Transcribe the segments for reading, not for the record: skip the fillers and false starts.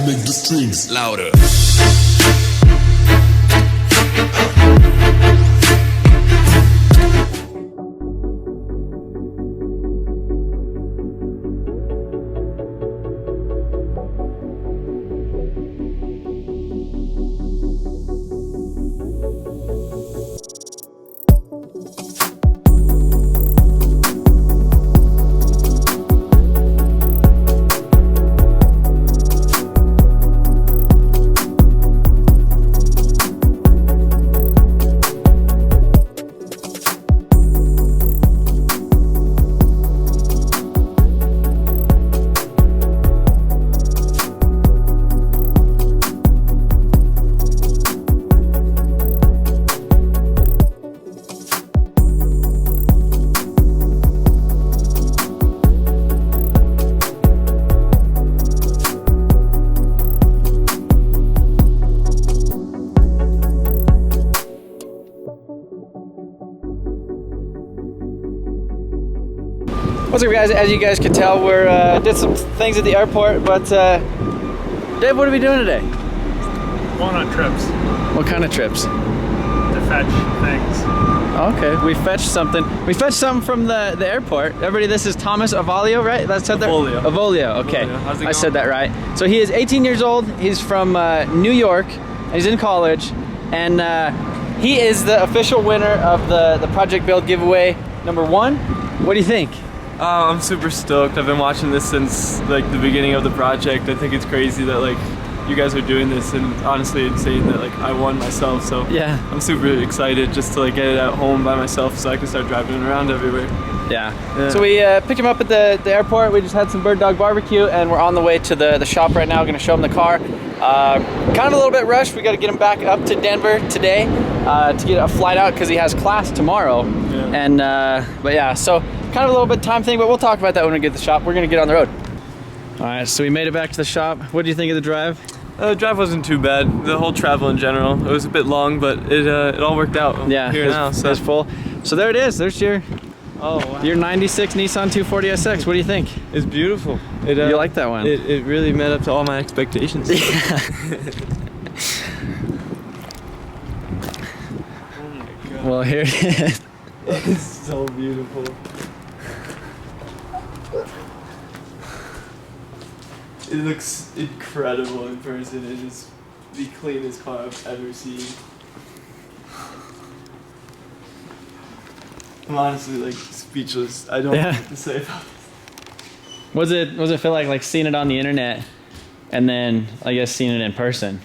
Make the strings louder. What's up, guys? As you guys could tell, we're did some things at the airport, but Dave, what are we doing today? Going on trips. What kind of trips? To fetch things. Okay, we fetched something. We fetched something from the airport. Everybody, this is Thomas Avolio, right? That's said there? Avolio. Avolio, okay. Avolio. How's it I going? said that right. So he is 18 years old. He's from New York. He's in college, and he is the official winner of the Project Build giveaway #1. What do you think? I'm super stoked. I've been watching this since like the beginning of the project. I think it's crazy that like you guys are doing this, and honestly insane that like I won myself. So Yeah. I'm super excited just to like get it at home by myself so I can start driving it around everywhere. Yeah. Yeah. So we picked him up at the airport. We just had some bird dog barbecue, and we're on the way to the shop right now. Going to show him the car. Kind of a little bit rushed. We got to get him back up to Denver today to get a flight out because he has class tomorrow. Yeah. And but yeah, so kind of a little bit time thing, but we'll talk about that when we get to the shop. We're going to get on the road. All right, so we made it back to the shop. What do you think of the drive? The drive wasn't too bad. The whole travel in general, it was a bit long, but it all worked out. Yeah, here now. So it's full. So there it is. There's your oh wow. your '96 Nissan 240 SX. What do you think? It's beautiful. It, You like that one? It really met up to all my expectations. Yeah. Oh my god. Well, here it is. It's so beautiful. It looks incredible in person. It is the cleanest car I've ever seen. I'm honestly like speechless. I don't know Yeah. what to say about this. Was it feel like seeing it on the internet, and then I guess seeing it in person?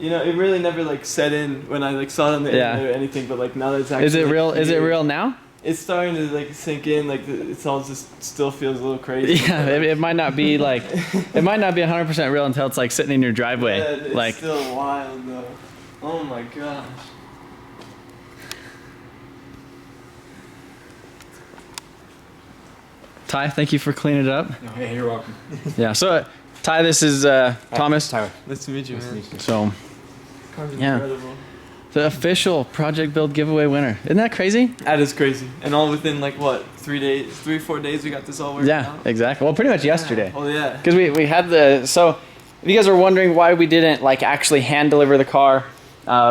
You know, it really never like set in when I like saw it on the Yeah. internet or anything. But like now that it's actually Is it like, real? Is it here, real now? It's starting to like sink in. Like it's all just still feels a little crazy. Yeah, it might not be like it might not be 100% real until it's like sitting in your driveway. Yeah, it's like still wild though. Oh my gosh. Ty, thank you for cleaning it up. Oh, hey, you're welcome. Yeah. So Ty, this is Thomas. Tyler. Nice to meet you, man. So Car's Yeah. incredible. the official Project Build giveaway winner. Isn't that crazy? That is crazy. And all within like what, 4 days we got this all worked Yeah, out? exactly. Well, pretty much yesterday. Oh yeah. Because we had so if you guys are wondering why we didn't like actually hand deliver the car,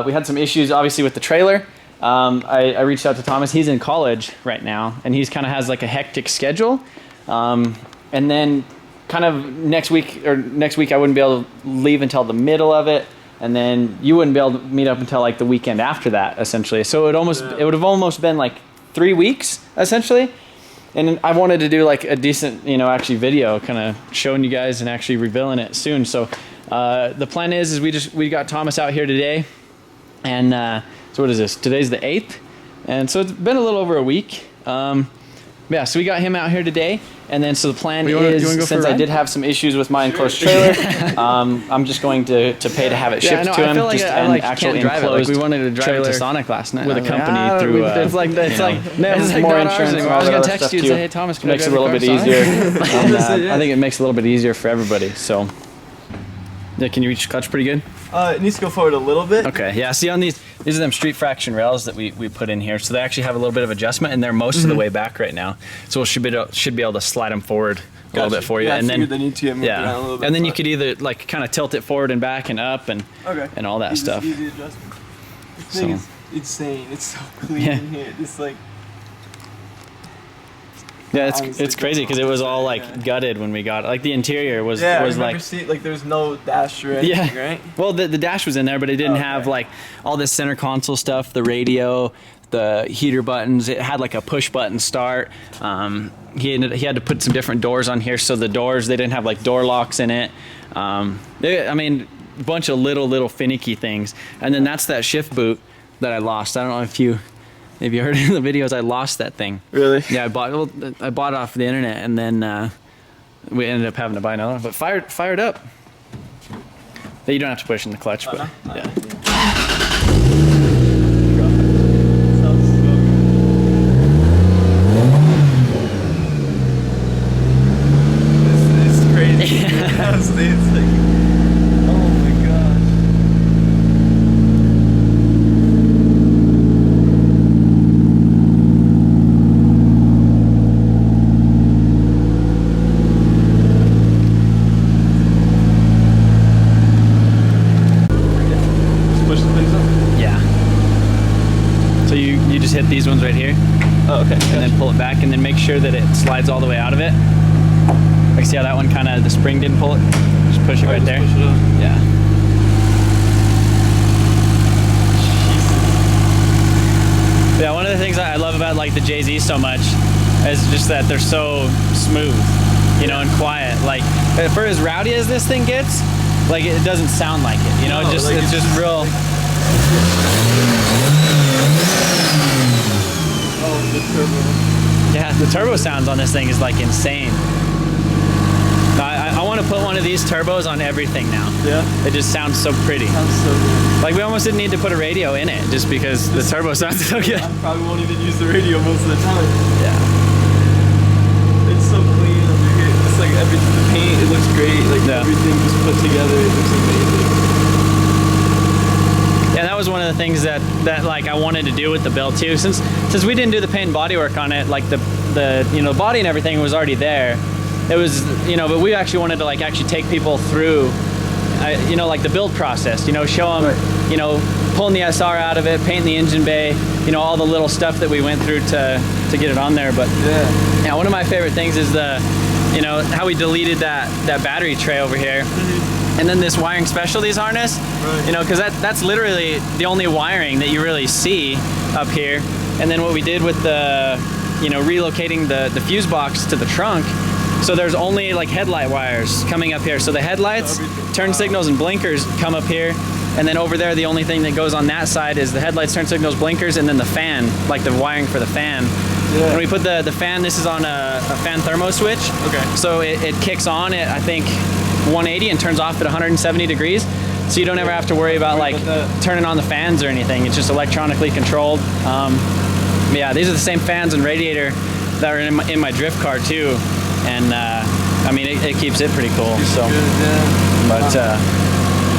we had some issues obviously with the trailer. I reached out to Thomas. He's in college right now, and he's kind of has like a hectic schedule. And then kind of next week I wouldn't be able to leave until the middle of it, and then you wouldn't be able to meet up until like the weekend after that, essentially. So it would have almost been like 3 weeks essentially. And I wanted to do like a decent, actually video kind of showing you guys and actually revealing it soon. So the plan is we got Thomas out here today, and so what is this? Today's the 8th, and so it's been a little over a week. Yeah, so we got him out here today, and then so the plan is, since I did have some issues with my enclosed trailer, I'm just going to pay to have it shipped to him. Just an actual enclosed we wanted to drive it trailer to Sonic last night with a I was like, company through. it's like more not ours insurance. anymore. I was gonna text text you you and and say, say, hey Thomas, can I makes it a drive little your bit car, easier. Sonic? And, I think it makes it a little bit easier for everybody. So, yeah, can you reach clutch pretty good? It needs to go forward a little bit. Okay, yeah. See, on these are them street fraction rails that we put in here, so they actually have a little bit of adjustment, and they're most of the way back right now. So we should be able to slide them forward a little bit for you, yeah, and then they need to get moved around a little bit, and then you could either like kind of tilt it forward and back and up and all that stuff. Easy adjustment. This thing is insane. It's so clean in here. It's like. Yeah, it's crazy because it was all like gutted when we got it. Like the interior was like there's no dash or anything, right? Well, the dash was in there, but it didn't have like all this center console stuff, the radio, the heater buttons. It had like a push button start. He had to put some different doors on here, so the doors, they didn't have like door locks in it. I mean, a bunch of little finicky things. And then that's that shift boot that I lost. I don't know if you heard in the videos, I lost that thing. Really? Yeah, I bought it off the internet, and then we ended up having to buy another one. But fired up. You don't have to push in the clutch, but yeah. This is crazy. It's like, oh my gosh. Push the things up? Yeah. So you just hit these ones right here. Oh, okay. And then pull it back, and then make sure that it slides all the way out of it. Like, see how that one kind of, the spring didn't pull it? Just push it right there. Push it up. Yeah. Yeah, one of the things I love about like the JZ so much is just that they're so smooth, you know, and quiet. Like, for as rowdy as this thing gets, like it doesn't sound like it, you know. No, like it's just real. Oh, the turbo. Yeah, the turbo sounds on this thing is like insane. I want to put one of these turbos on everything now. Yeah? It just sounds so pretty. Sounds so good. Like, we almost didn't need to put a radio in it just because the turbo sounds so good. I probably won't even use the radio most of the time. Yeah. It's so clean under here. It's like everything, the paint, it looks great. Like everything just put together, it looks amazing. Yeah, that was one of the things that like I wanted to do with the build too. Since we didn't do the paint and body work on it, like the body and everything was already there. It was, but we actually wanted to like actually take people through, like the build process, show them, pulling the SR out of it, painting the engine bay, all the little stuff that we went through to get it on there. But yeah, one of my favorite things is how we deleted that battery tray over here. And then this wiring specialties harness, because that's literally the only wiring that you really see up here. And then what we did with the, relocating the fuse box to the trunk, so there's only like headlight wires coming up here. So the headlights, turn signals, and blinkers come up here. And then over there, the only thing that goes on that side is the headlights, turn signals, blinkers, and then the fan, like the wiring for the fan. Yeah. When we put the fan, this is on a fan thermo switch. Okay. So it kicks on at, I think, 180 and turns off at 170 degrees. So you don't ever have to worry about like turning on the fans or anything. It's just electronically controlled. Yeah, these are the same fans and radiator that are in my drift car too. And I mean, it keeps it pretty cool. So, but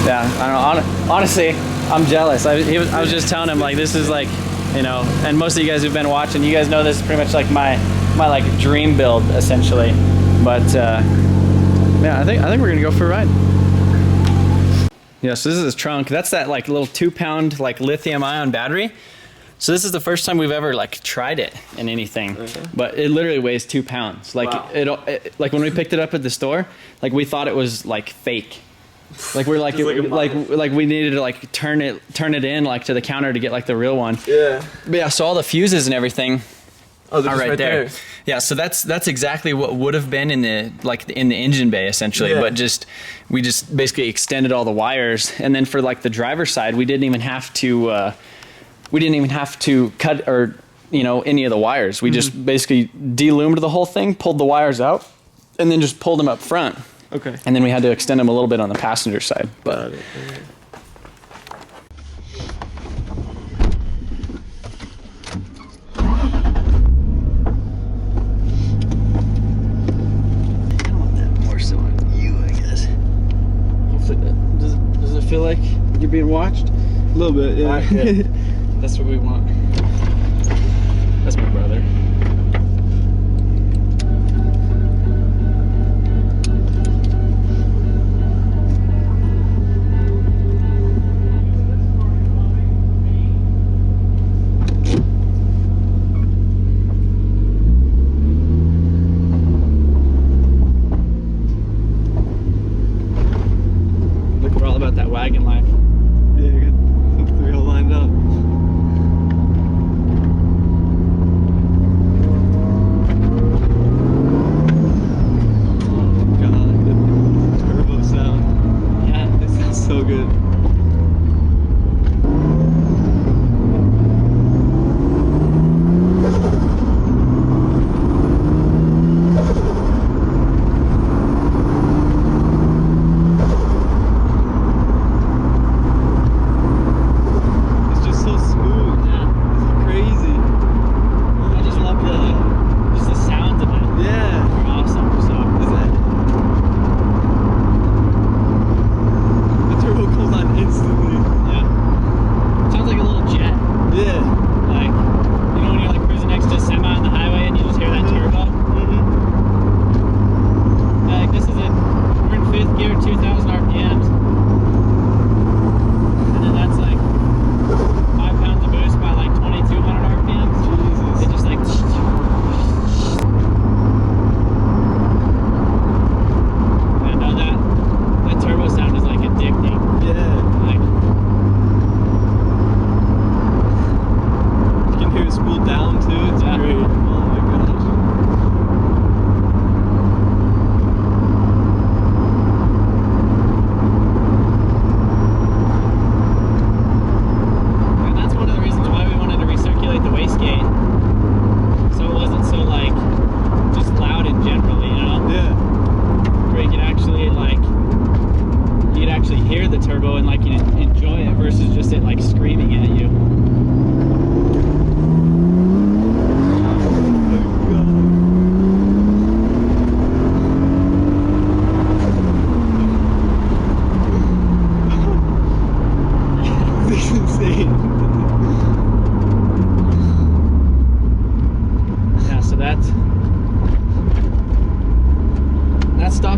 yeah, I don't know. Honestly, I'm jealous. I was just telling him like this is like, and most of you guys who've been watching, you guys know this is pretty much like my like dream build essentially. But yeah, I think we're gonna go for a ride. Yeah, so this is his trunk. That's that like little 2-pound like lithium ion battery. So this is the first time we've ever like tried it in anything, but it literally weighs 2 pounds. Like it like when we picked it up at the store, like we thought it was like fake. Like we're like like we needed to like turn it in like to the counter to get like the real one. Yeah. But yeah, so all the fuses and everything are right there. Yeah, so that's exactly what would have been in the engine bay essentially, but we just basically extended all the wires, and then for like the driver's side, we didn't even have to cut or any of the wires. We just basically deloomed the whole thing, pulled the wires out, and then just pulled them up front. Okay. And then we had to extend them a little bit on the passenger side. But does it feel like you're being watched? A little bit, yeah. Right, that's what we want. That's my brother.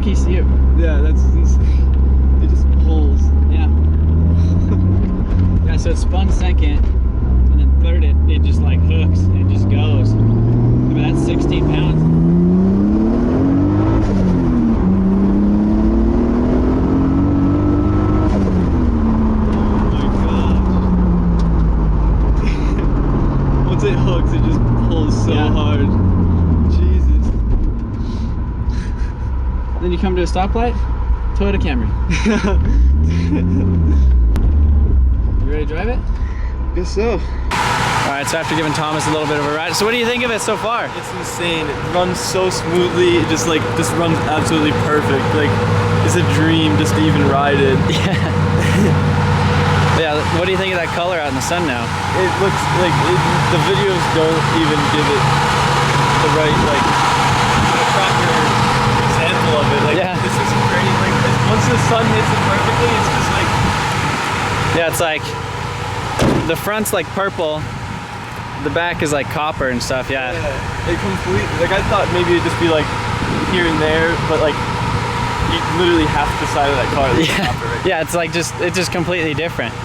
monkey see you. Yeah, that's insane. It just pulls. Yeah. Yeah, so it spun second, and then third it just like hooks, and it just goes. I mean, that's 16 pounds. Once it hooks, it just pulls so hard. Jesus. Then you come to a stoplight, Toyota Camry. You ready to drive it? Guess so. All right, so after giving Thomas a little bit of a ride, so what do you think of it so far? It's insane. It runs so smoothly. It just runs absolutely perfect. Like, it's a dream just to even ride it. Yeah. Yeah, what do you think of that color out in the sun now? It looks like the videos don't even give it the right, like, the proper example of it. Like, Yeah. this is great. Like, once the sun hits it perfectly, it's just like, Yeah, it's like the front's like purple, the back is like copper and stuff. Yeah. it completely, like, I thought maybe it'd just be like here and there, but like, you literally half the side of that car is copper, right? Yeah, it's like it's just completely different.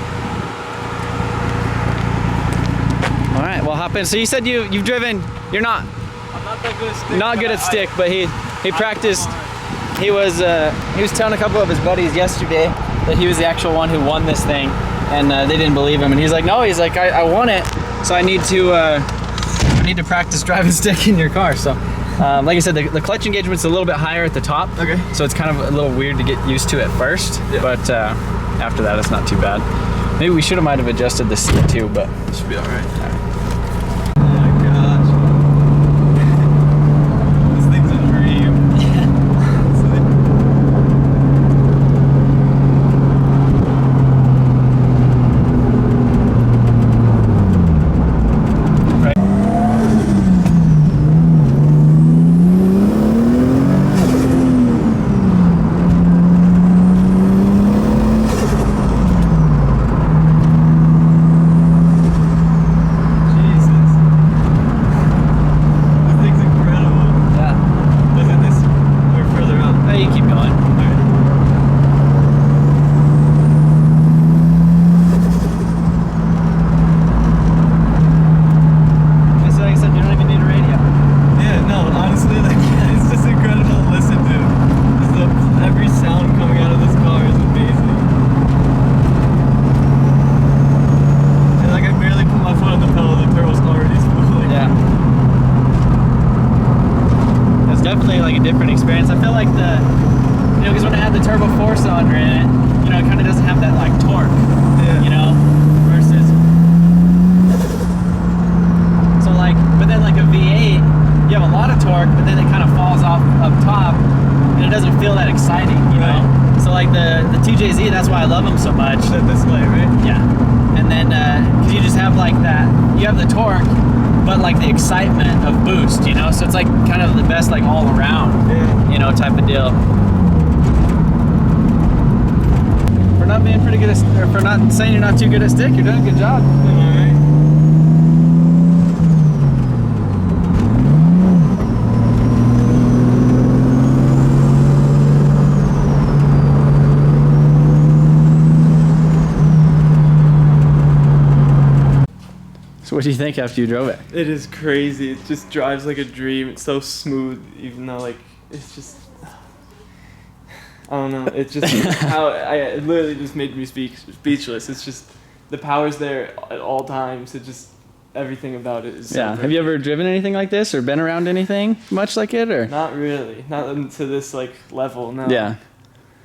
All right, well, hop in. So you said you've driven. You're not I'm not that good at stick. not good at stick, but he practiced. He was telling a couple of his buddies yesterday that he was the actual one who won this thing, and they didn't believe him. And he's like, no, he's like, I won it, so I need to practice driving stick in your car. So, like I said, the clutch engagement's a little bit higher at the top. Okay. So it's kind of a little weird to get used to at first, Yeah. but after that, it's not too bad. Maybe we might have adjusted the seat too, but It should be all right. Oh my gosh. This thing's a dream. That's why I love them so much. That display, right? Yeah. And then, cause you just have like that, you have the torque, but like the excitement of boost, you know? So it's like kind of the best like all around, you know, type of deal. For not being pretty good at, or for not saying you're not too good at stick, you're doing a good job. Alright. So what do you think after you drove it? It is crazy. It just drives like a dream. It's so smooth, even though like it's just, I don't know. It's just how it literally just made me speechless. It's just the power's there at all times. It just everything about it is. So Yeah. Have you ever driven anything like this or been around anything much like it or? Not really. Not to this like level. No. Yeah.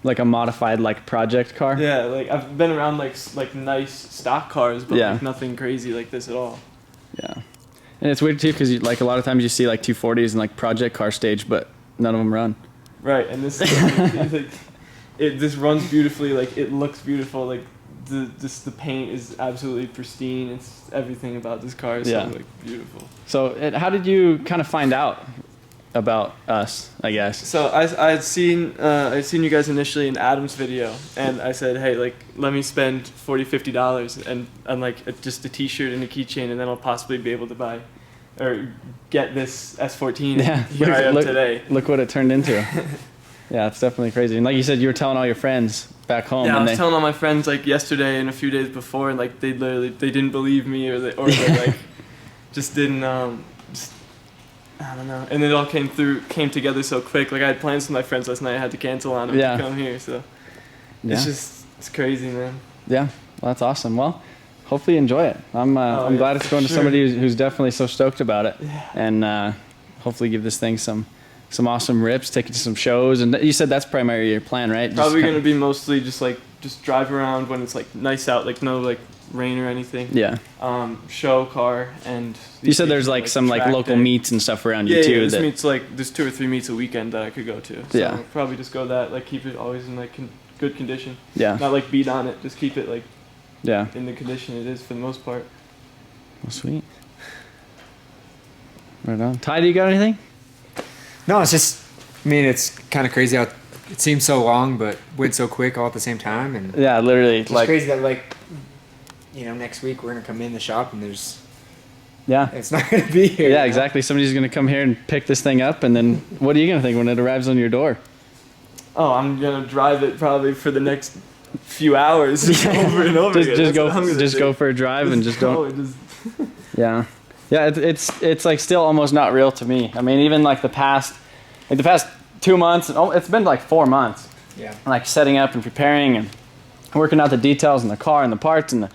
Like a modified like project car? Yeah, like I've been around like nice stock cars, but Yeah. like nothing crazy like this at all. Yeah. And it's weird too because like a lot of times you see like 240s in like project car stage, but none of them run. Right, and this like, this runs beautifully. Like it looks beautiful. Like the paint is absolutely pristine. It's everything about this car is so like beautiful. So how did you kind of find out about us, I guess? So I'd seen you guys initially in Adam's video, and I said, hey, like let me spend $40-$50 and like just a T-shirt and a keychain, and then I'll possibly be able to buy or get this S14. Yeah. Here I am today. Look what it turned into. Yeah, it's definitely crazy. And like you said, you were telling all your friends back home. Yeah, and I was telling all my friends like yesterday and a few days before, and like they didn't believe me, or they like just didn't just, I don't know. And it all came together so quick. Like I had plans with my friends last night. I had to cancel on them to come here. So it's crazy, man. Yeah, well, that's awesome. Well, hopefully you enjoy it. I'm glad it's going to somebody who's definitely so stoked about it, and hopefully give this thing some awesome rips, take it to some shows. And you said that's primarily your plan, right? Probably going to be mostly just drive around when it's like nice out, like no like rain or anything. Yeah. Show car, and you said there's like some like local meets and stuff around you too. Yeah, meets like there's 2 or 3 meets a weekend that I could go to. So yeah. Probably just go that, like keep it always in like good condition. Yeah. Not like beat on it, just keep it like in the condition it is for the most part. Well, sweet. Right on. Ty, do you got anything? No, it's just, I mean, it's kind of crazy how it seems so long, but went so quick all at the same time. And yeah, literally. It's like crazy that, like, you know, next week we're going to come in the shop and it's not going to be here. Yeah, exactly. Somebody's going to come here and pick this thing up, and then what are you going to think when it arrives on your door? Oh, I'm going to drive it probably for the next few hours over and over again. Just go for a drive and just don't. Yeah. Yeah, it's like still almost not real to me. I mean, even like the past 2 months, it's been like 4 months. Yeah. Like setting up and preparing and working out the details in the car and the parts and the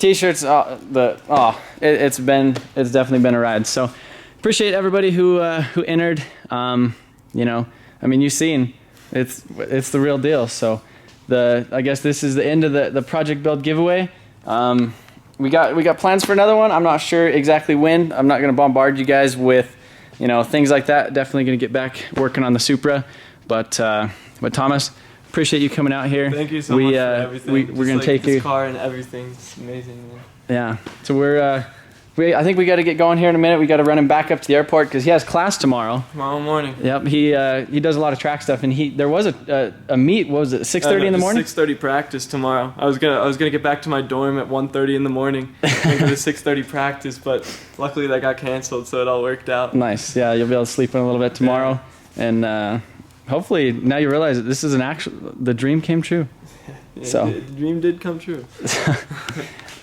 t-shirts. It's definitely been a ride. So appreciate everybody who entered. You know, I mean, you've seen it's the real deal. So I guess this is the end of the project build giveaway. We got plans for another one. I'm not sure exactly when. I'm not going to bombard you guys with, you know, things like that. Definitely going to get back working on the Supra. But Thomas, appreciate you coming out here. Thank you so much for everything. We're going to take you. This car and everything. It's amazing, man. Yeah. So I think we got to get going here in a minute. We got to run him back up to the airport because he has class tomorrow. Tomorrow morning. Yep. He does a lot of track stuff, and there was a meet. What was it? 6:30 in the morning. 6:30 practice tomorrow. I was gonna get back to my dorm at 1:30 in the morning. Went to the 6:30 practice, but luckily that got canceled, so it all worked out. Nice. Yeah, you'll be able to sleep in a little bit tomorrow, and hopefully now you realize that this is the dream came true. Yeah, so the dream did come true.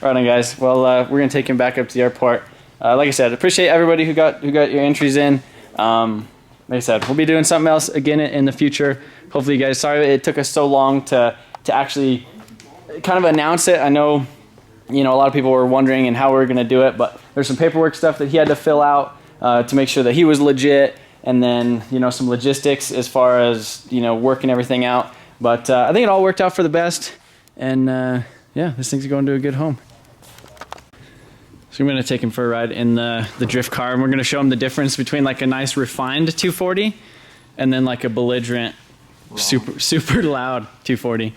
Right on, guys. Well, we're gonna take him back up to the airport. Like I said, appreciate everybody who got your entries in. Like I said, we'll be doing something else again in the future. Hopefully, you guys. Sorry it took us so long to actually kind of announce it. I know, you know, a lot of people were wondering and how we were gonna do it, but there's some paperwork stuff that he had to fill out to make sure that he was legit, and then, you know, some logistics as far as, you know, working everything out. But I think it all worked out for the best, and yeah, this thing's going to a good home. So I'm going to take him for a ride in the drift car, and we're going to show him the difference between like a nice refined 240 and then like a belligerent, super loud 240.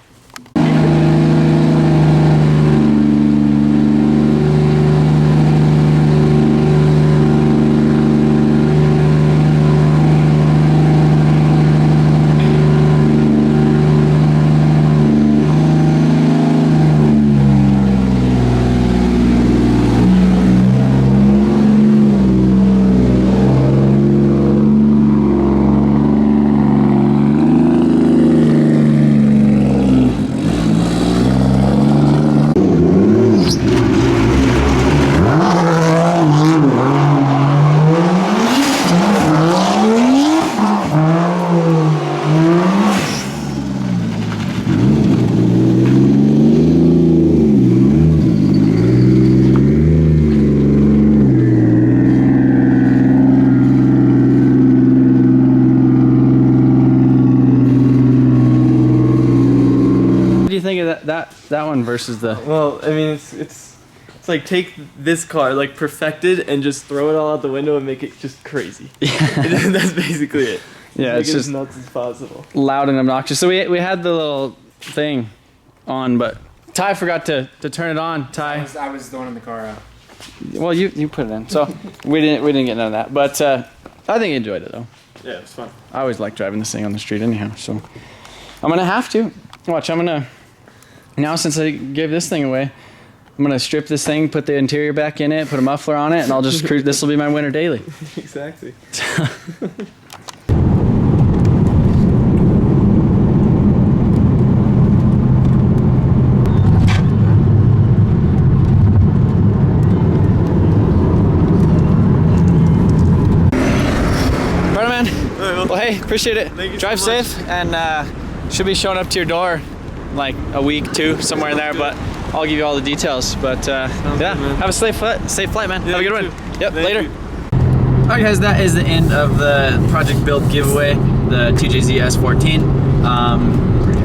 That one versus the... Well, I mean, it's like take this car, like perfected, and just throw it all out the window and make it just crazy. Yeah. That's basically it. Yeah, it's just as nuts as possible. Loud and obnoxious. So we had the little thing on, but Ty forgot to turn it on. Ty, I was the one in the car out. Well, you put it in, so we didn't get none of that. But I think you enjoyed it though. Yeah, it was fun. I always like driving this thing on the street anyhow, so I'm gonna have to watch. Now since I gave this thing away, I'm gonna strip this thing, put the interior back in it, put a muffler on it, and I'll just cruise. This will be my winter daily. Exactly. hey, appreciate it. Thank you Drive so much. safe, and should be showing up to your door like a week, 2, somewhere in there. But I'll give you all the details. But yeah, good, man. have a safe flight, man. Have a good you one. too. Yep, Thank later. you. Alright guys, that is the end of the project build giveaway, the TJZ S14.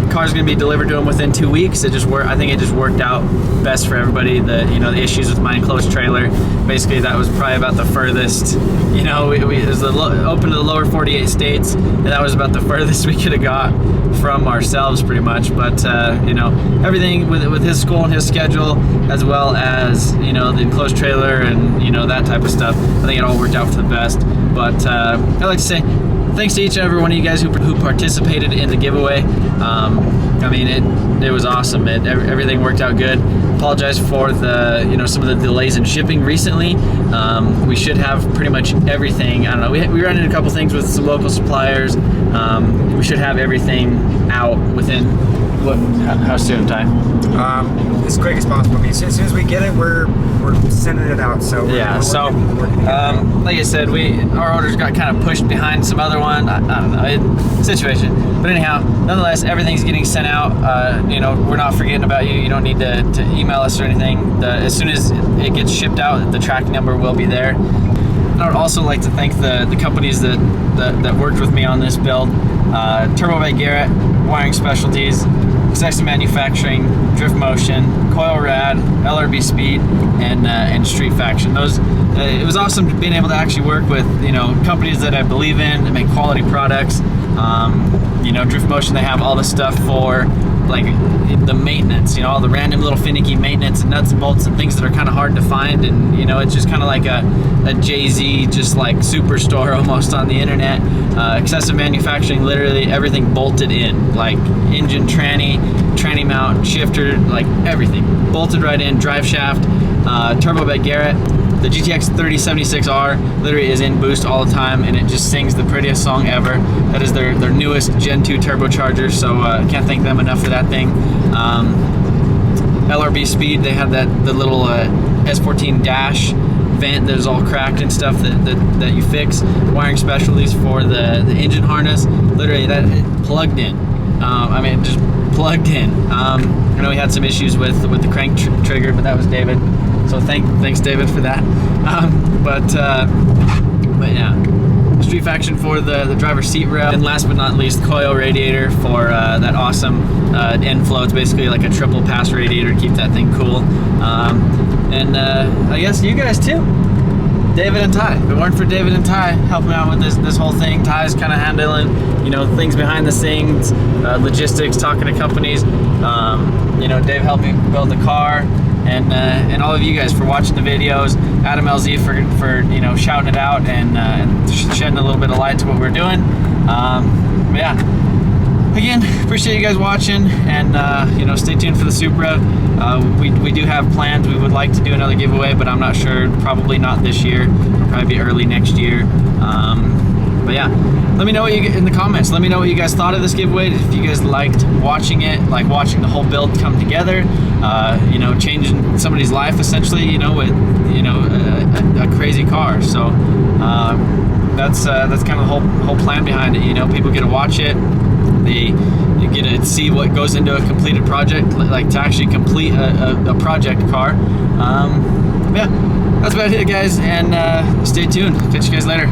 Car's gonna be delivered to them within 2 weeks. I think it just worked out best for everybody. The issues with my enclosed trailer, basically that was probably about the furthest. It was open to the lower 48 states, and that was about the furthest we could have got from ourselves, pretty much. But everything with his school and his schedule, as well as the enclosed trailer and that type of stuff, I think it all worked out for the best. But I'd like to say thanks to each and every one of you guys who participated in the giveaway. It was awesome. Everything worked out good. Apologize for the some of the delays in shipping recently. We should have pretty much everything. I don't know. We ran into a couple things with some local suppliers. We should have everything out within how soon, Ty? As quick as possible. I mean, as soon as we get it, we're sending it out. So Yeah, so like I said, our orders got kind of pushed behind some other one. I don't know, situation. But anyhow, nonetheless, everything's getting sent out. We're not forgetting about you. You don't need to email us or anything. As soon as it gets shipped out, the tracking number will be there. I would also like to thank the companies that worked with me on this build. Turbo by Garrett, Wiring Specialties, Excessive Manufacturing, Drift Motion, Coil Rad, LRB Speed, and Street Faction. It was awesome being able to actually work with companies that I believe in that make quality products. Drift Motion, they have all the stuff for like the maintenance, all the random little finicky maintenance and nuts and bolts and things that are kind of hard to find, and it's just kind of like a Jay-Z just like superstore almost on the internet. Excessive Manufacturing, literally everything bolted in, like engine tranny mount, shifter, like everything bolted right in. Drive shaft, Turbo by Garrett. The GTX 3076R literally is in boost all the time, and it just sings the prettiest song ever. That is their newest Gen 2 turbocharger, so can't thank them enough for that thing. LRB Speed, they have the little S14 dash vent that is all cracked and stuff that you fix. Wiring Specialties for the engine harness, literally that plugged in. Just plugged in. I know we had some issues with the crank trigger, but that was David. So thanks David for that. But yeah, Street Faction for the driver's seat rail, and last but not least, coil radiator for that awesome end flow. It's basically like a triple pass radiator to keep that thing cool. And I guess you guys too, David and Ty. If it weren't for David and Ty helping out with this whole thing, Ty's kind of handling things behind the scenes, logistics, talking to companies. Dave helped me build the car. And all of you guys for watching the videos, Adam LZ for shouting it out and shedding a little bit of light to what we're doing. Yeah, again, appreciate you guys watching, and stay tuned for the Supra. We do have plans. We would like to do another giveaway, but I'm not sure. Probably not this year. Probably be early next year. But yeah, let me know in the comments. Let me know what you guys thought of this giveaway. If you guys liked watching it, like watching the whole build come together, changing somebody's life essentially, with a crazy car. So that's kind of the whole plan behind it. People get to watch it. You get to see what goes into a completed project, like to actually complete a project car. Yeah, that's about it, guys, and stay tuned. Catch you guys later.